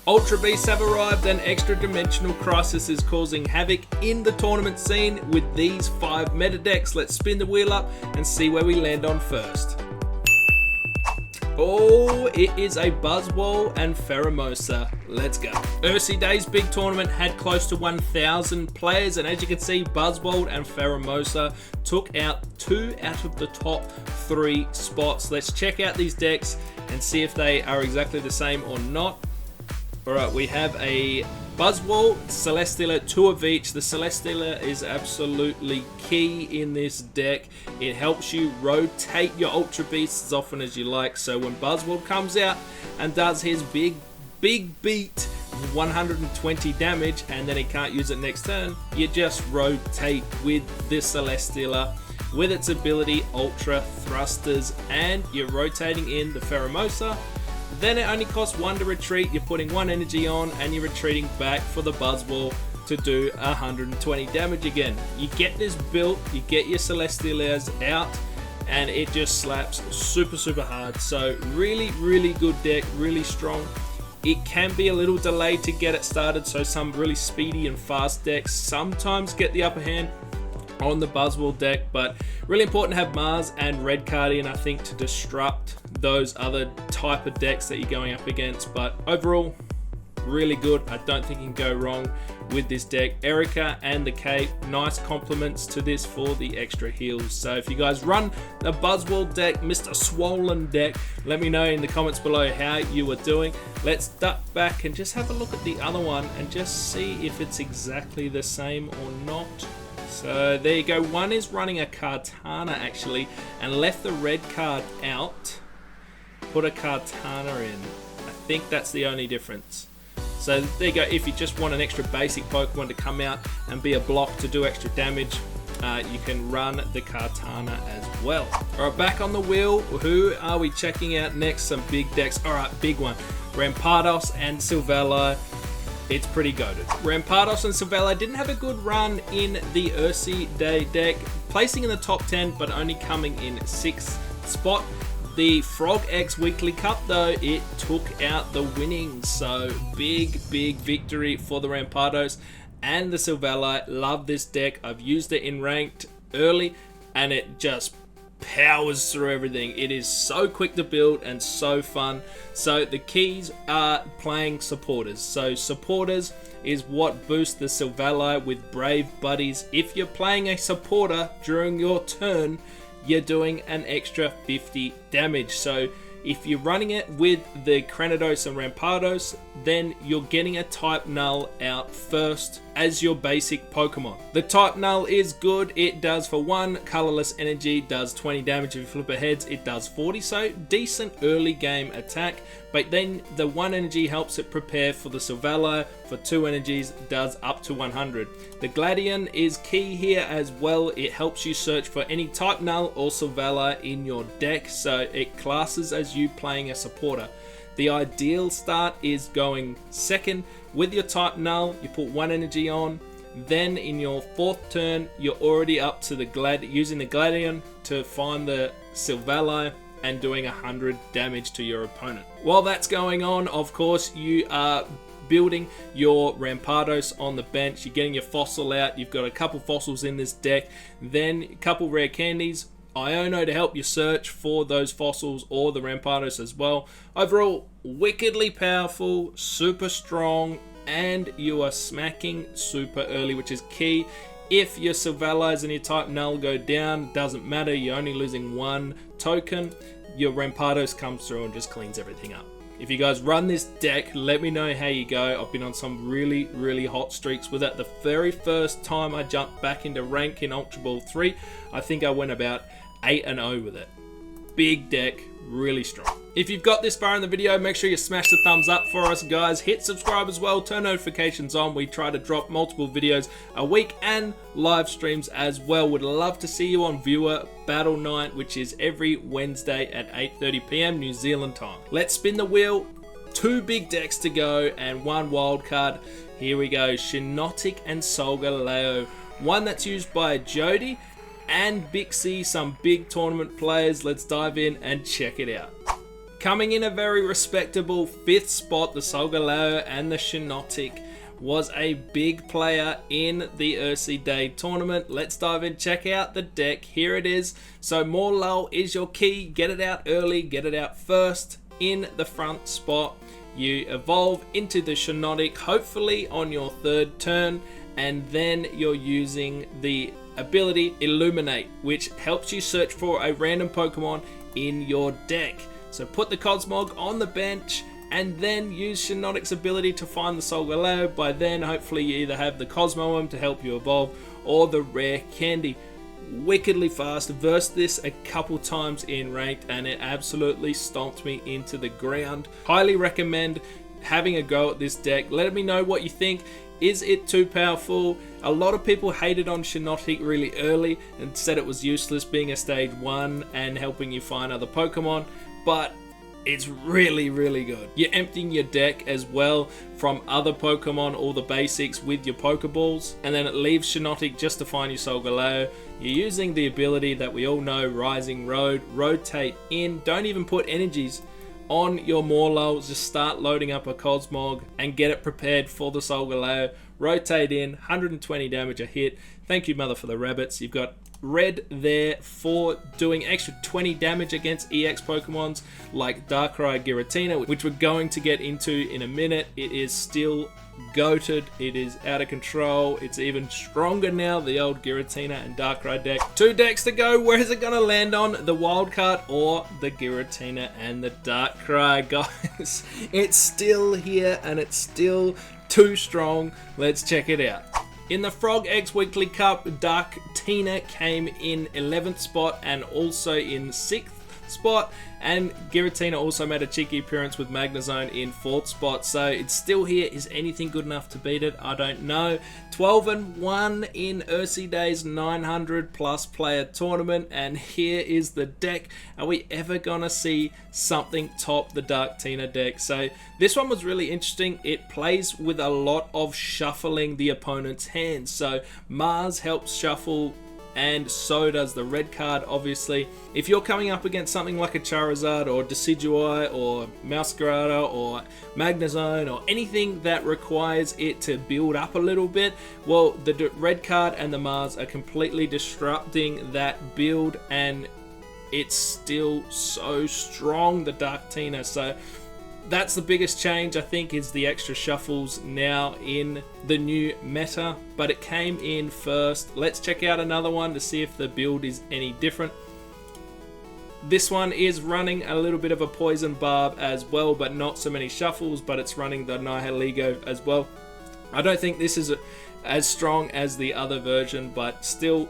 Ultra Beasts have arrived and Extra Dimensional Crisis is causing havoc in the tournament scene with these 5 meta decks. Let's spin the wheel up and see where we land on first. Oh, it is a Buzzwole and Pheromosa. Let's go. Ursi Day's big tournament had close to 1,000 players, and as you can see, Buzzwole and Pheromosa took out 2 out of the top 3 spots. Let's check out these decks and see if they are exactly the same or not. Alright, we have a Buzzwole, Celesteela, 2 of each. The Celesteela is absolutely key in this deck. It helps you rotate your Ultra Beasts as often as you like. So when Buzzwole comes out and does his big beat, 120 damage, and then he can't use it next turn, you just rotate with the Celesteela with its ability Ultra Thrusters, and you're rotating in the Pheromosa. Then it only costs 1 to retreat, you're putting 1 energy on and you're retreating back for the Buzzwole to do 120 damage again. You get this built, you get your Celesteelas out, and it just slaps super hard. So really good deck, really strong. It can be a little delayed to get it started, so some really speedy and fast decks sometimes get the upper hand on the Buzzwole deck, but really important to have Mars and Red Guardian, I think, to disrupt those other type of decks that you're going up against. But overall, really good. I don't think you can go wrong with this deck. Erica and the Cape, nice compliments to this for the extra heals. So if you guys run the Buzzwole deck, Mr. Swollen deck, let me know in the comments below how you are doing. Let's duck back and just have a look at the other one and just see if it's exactly the same or not. So there you go, one is running a Kartana actually, and left the red card out, put a Kartana in. I think that's the only difference. So there you go, if you just want an extra basic Pokemon to come out and be a block to do extra damage, you can run the Kartana as well. Alright, back on the wheel, who are we checking out next? Some big decks. Alright, big one, Rampardos and Silvally. It's pretty goated. Rampardos and Silvally didn't have a good run in the Ursi Day deck, placing in the top 10 but only coming in 6th spot. The Frog X Weekly Cup though, it took out the winnings, so big victory for the Rampardos and the Silvally. Love this deck. I've used it in ranked early and it just powers through everything. It is so quick to build and so fun. So the keys are playing supporters. So supporters is what boosts the Silvally with Brave Buddies. If you're playing a supporter during your turn, you're doing an extra 50 damage. So if you're running it with the Cranidos and Rampardos, then you're getting a type null out first as your basic Pokemon. The type null is good. It does for 1 colorless energy, does 20 damage. If you flip it heads, it does 40, so decent early game attack. But then the 1 energy helps it prepare for the Silvally. For 2 energies, does up to 100. The Gladion is key here as well. It helps you search for any type null or Silvally in your deck, so it classes as you playing a supporter. The ideal start is going second with your type null. You put 1 energy on, then in your 4th turn you're already up to the using the Gladion to find the Silvally and doing 100 damage to your opponent. While that's going on, of course, you are building your Rampardos on the bench. You're getting your fossil out. You've got a couple fossils in this deck, then a couple rare candies, Iono to help you search for those fossils, or the Rampardos as well. Overall, wickedly powerful, super strong, and you are smacking super early, which is key. If your Silvallies and your type null go down, doesn't matter, you're only losing 1 token. Your Rampardos comes through and just cleans everything up. If you guys run this deck, let me know how you go. I've been on some really hot streaks with it. The very first time I jumped back into rank in Ultra Ball 3, I think I went about 8-0 with it. Big deck, really strong. If you've got this far in the video, make sure you smash the thumbs up for us, guys. Hit subscribe as well, turn notifications on. We try to drop multiple videos a week and live streams as well. Would love to see you on Viewer Battle Night, which is every Wednesday at 8:30 PM New Zealand time. Let's spin the wheel. 2 big decks to go and 1 wild card. Here we go, Shinotic and Solgaleo. One that's used by Jody and Bixie, some big tournament players. Let's dive in and check it out. Coming in a very respectable 5th spot, the Solgaleo and the Shinotic was a big player in the Ursi Day tournament. Let's dive in, check out the deck. Here it is. So Morlull is your key. Get it out early, get it out first. In the front spot, you evolve into the Shinotic, hopefully on your 3rd turn, and then you're using the ability Illuminate, which helps you search for a random Pokemon in your deck. So put the Cosmog on the bench, and then use Shinotic's ability to find the Solgaleo. By then, hopefully you either have the Cosmoem to help you evolve, or the rare candy. Wickedly fast. Versed this a couple times in ranked, and it absolutely stomped me into the ground. Highly recommend having a go at this deck. Let me know what you think. Is it too powerful? A lot of people hated on Shinotic really early and said it was useless being a stage 1 and helping you find other Pokemon, but it's really, really good. You're emptying your deck as well from other Pokemon, all the basics with your Pokeballs, and then it leaves Shinotic just to find your Solgaleo. You're using the ability that we all know, Rising Road, rotate in, don't even put energies on your Morlull, just start loading up a Cosmog and get it prepared for the Solgaleo. Rotate in, 120 damage a hit. Thank you, mother, for the rabbits. You've got red there for doing extra 20 damage against EX Pokemons like Darkrai, Giratina, which we're going to get into in a minute. It is still goated. It is out of control. It's even stronger now, the old Giratina and Darkrai deck. 2 decks to go. Where is it going to land on? The Wildcard or the Giratina and the Darkrai, guys? It's still here and it's still too strong. Let's check it out. In the Frog X Weekly Cup, Giratina came in 11th spot and also in 6th spot, and Giratina also made a cheeky appearance with Magnezone in 4th spot, so it's still here. Is anything good enough to beat it? I don't know. 12-1 in Ursi Day's 900 plus player tournament, and here is the deck. Are we ever gonna see something top the Giratina deck? So this one was really interesting. It plays with a lot of shuffling the opponent's hands, so Mars helps shuffle, and so does the red card, obviously. If you're coming up against something like a Charizard or Decidueye or Masquerada or Magnezone or anything that requires it to build up a little bit, well, the red card and the Mars are completely disrupting that build, and it's still so strong, the Giratina. So that's the biggest change, I think, is the extra shuffles now in the new meta, but it came in first. Let's check out another one to see if the build is any different. This one is running a little bit of a Poison Barb as well, but not so many shuffles, but it's running the Nihilego as well. I don't think this is as strong as the other version, but still,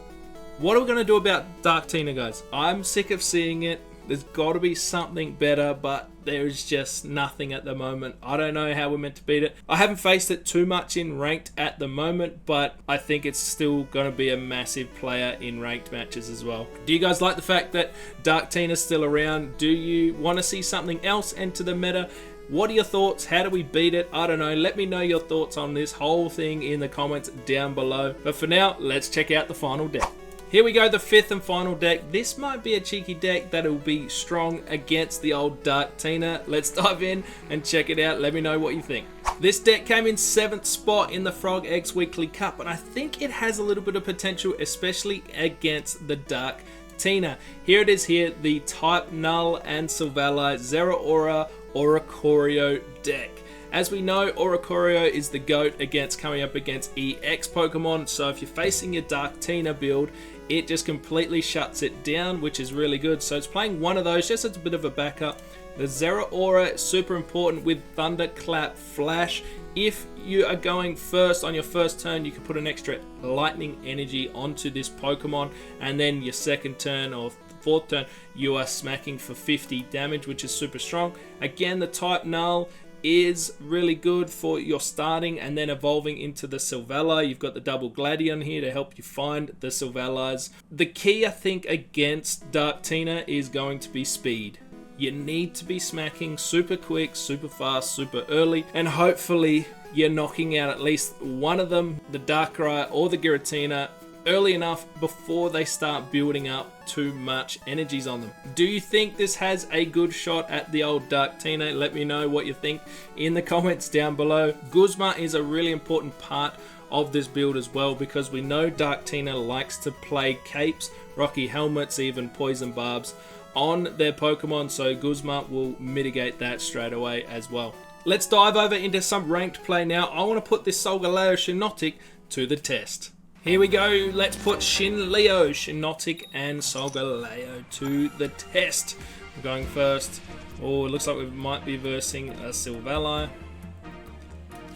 what are we going to do about Giratina, guys? I'm sick of seeing it. There's got to be something better, but there's just nothing at the moment. I don't know how we're meant to beat it. I haven't faced it too much in ranked at the moment, but I think it's still going to be a massive player in ranked matches as well. Do you guys like the fact that Giratina's still around? Do you want to see something else enter the meta? What are your thoughts? How do we beat it? I don't know. Let me know your thoughts on this whole thing in the comments down below. But for now, let's check out the final deck. Here we go, the 5th and final deck. This might be a cheeky deck that'll be strong against the old Giratina. Let's dive in and check it out. Let me know what you think. This deck came in 7th spot in the Frog X Weekly Cup, and I think it has a little bit of potential, especially against the Giratina. Here it is here, the Type Null and Silvally Zeraora Oricorio deck. As we know, Oricorio is the GOAT against coming up against EX Pokemon, so if you're facing your Giratina build, it just completely shuts it down, which is really good. So it's playing one of those just as a bit of a backup. The Zeraora, super important with Thunderclap Flash. If you are going first on your first turn, you can put an extra lightning energy onto this Pokemon, and then your second turn or 4th turn, you are smacking for 50 damage, which is super strong. Again, the Type Null is really good for your starting and then evolving into the Silvally. You've got the double Gladion here to help you find the Silvallis. The key, I think, against Giratina is going to be speed. You need to be smacking super quick, super fast, super early, and hopefully you're knocking out at least one of them, the Darkrai or the Giratina, early enough before they start building up too much energies on them. Do you think this has a good shot at the old Giratina? Let me know what you think in the comments down below. Guzma is a really important part of this build as well, because we know Giratina likes to play capes, rocky helmets, even poison barbs on their Pokemon, so Guzma will mitigate that straight away as well. Let's dive over into some ranked play now. I want to put this Solgaleo Shinotic to the test. Here we go, let's put Shinleo, Shinotic and Solgaleo to the test. I'm going first. Oh, it looks like we might be versing a Silvally.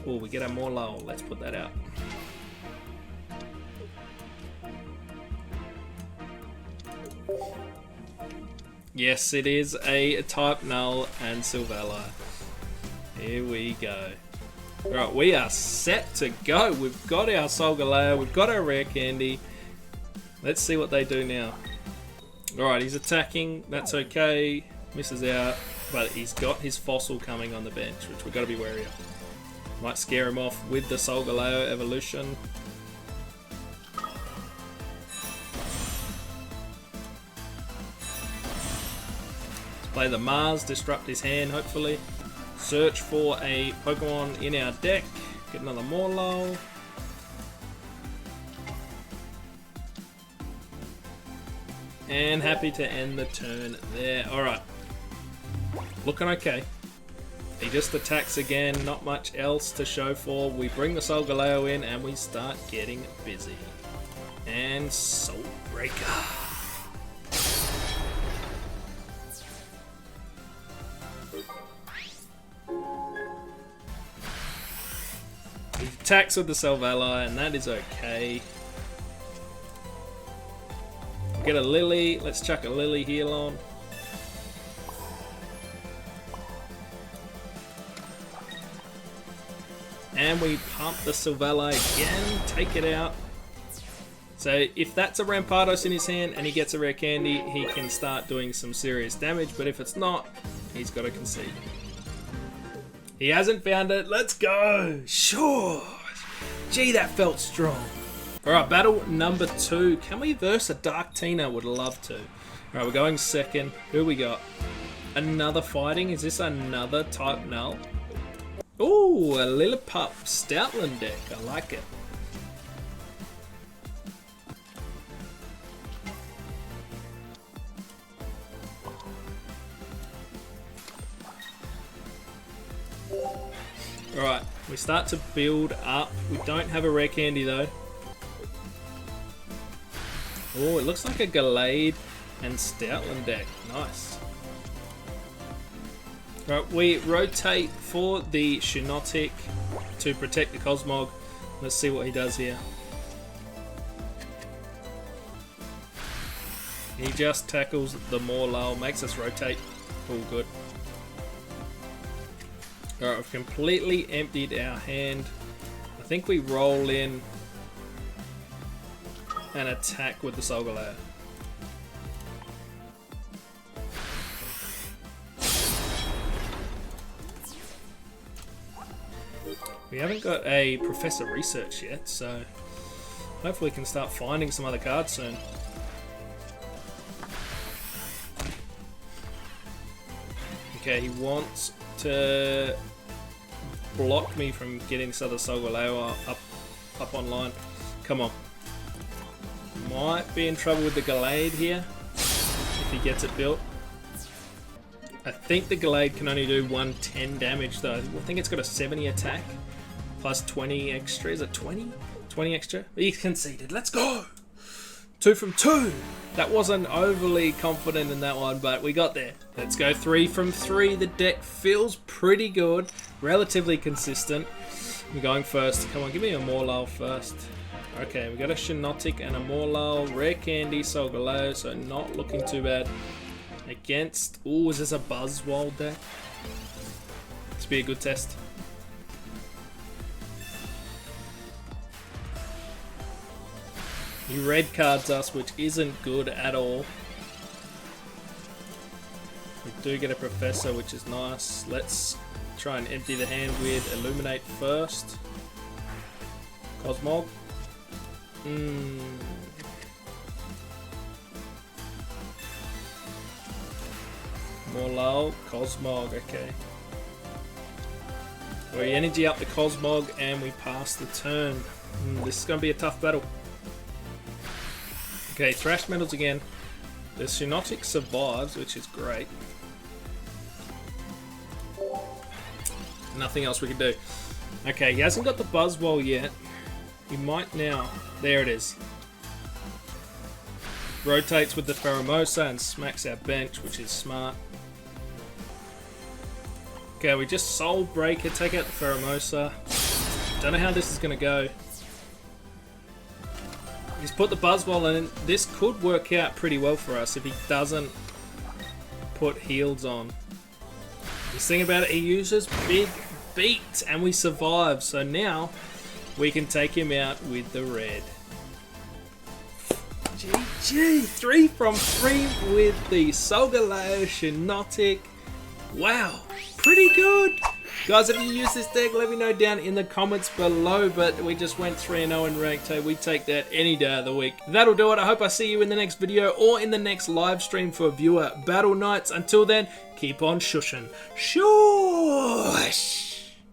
Oh, we get a Morlow, let's put that out. Yes, it is a type null and Silvally. Here we go. Right, we are set to go. We've got our Solgaleo, we've got our rare candy. Let's see what they do now. Alright, he's attacking, that's okay. Misses out, but he's got his fossil coming on the bench, which we've got to be wary of. Might scare him off with the Solgaleo evolution. Play the Mars, disrupt his hand hopefully. Search for a Pokemon in our deck. Get another Morlow. And happy to end the turn there. Alright. Looking okay. He just attacks again, not much else to show for. We bring the Solgaleo in and we start getting busy. And Soul Breaker. He attacks with the Silvally, and that is okay. Get a Lily. Let's chuck a Lily heal on. And we pump the Silvally again, take it out. So if that's a Rampardos in his hand and he gets a rare candy, he can start doing some serious damage, but if it's not, he's got to concede. He hasn't found it. Let's go. Sure. Gee, that felt strong. All right, battle number 2. Can we verse a Giratina? Would love to. All right, we're going second. Who we got? Another fighting. Is this another type null? Ooh, a Lillipup Stoutland deck. I like it. Alright, we start to build up. We don't have a rare candy though. Oh, it looks like a Glade and Stoutland deck. Nice. Alright, we rotate for the Shinotic to protect the Cosmog. Let's see what he does here. He just tackles the Morlow, makes us rotate. All good. Alright, we've completely emptied our hand. I think we roll in and attack with the Solgaleo. We haven't got a Professor Research yet, so hopefully we can start finding some other cards soon. Okay, he wants to block me from getting this other Solgaleo up online. Come on. Might be in trouble with the Glade here if he gets it built. I think the Glade can only do 110 damage though. I think it's got a 70 attack plus 20 extra. Is it 20? 20 extra? He conceded. Let's go! 2 from 2. That wasn't overly confident in that one, but we got there. Let's go 3 from 3. The deck feels pretty good. Relatively consistent. I'm going first. Come on, give me a Morlow first. Okay, we got a Shinotic and a Morlow. Rare candy, Solgaleo, so not looking too bad. Against... Ooh, is this a Buzzwole deck? This be a good test. He red cards us, which isn't good at all. We do get a Professor, which is nice. Let's try and empty the hand with Illuminate first. Cosmog. Morlul, Cosmog, okay. We energy up the Cosmog and we pass the turn. This is going to be a tough battle. Okay, Thrash Metals again. The Shinotic survives, which is great. Nothing else we can do. Okay, he hasn't got the Buzzwole yet. He might now. There it is. Rotates with the Pheromosa and smacks our bench, which is smart. Okay, we just Soul Breaker, take out the Pheromosa. Don't know how this is going to go. He's put the Buzzwole in. This could work out pretty well for us if he doesn't put heals on. This thing about it, he uses Big Beat and we survive. So now we can take him out with the red. GG! 3 from 3 with the Solgaleo Shinotic. Wow, pretty good. Guys, if you use this deck, let me know down in the comments below. But we just went 3-0 in ranked. Hey, we take that any day of the week. That'll do it. I hope I see you in the next video or in the next live stream for viewer battle nights. Until then, keep on shushing. Shush!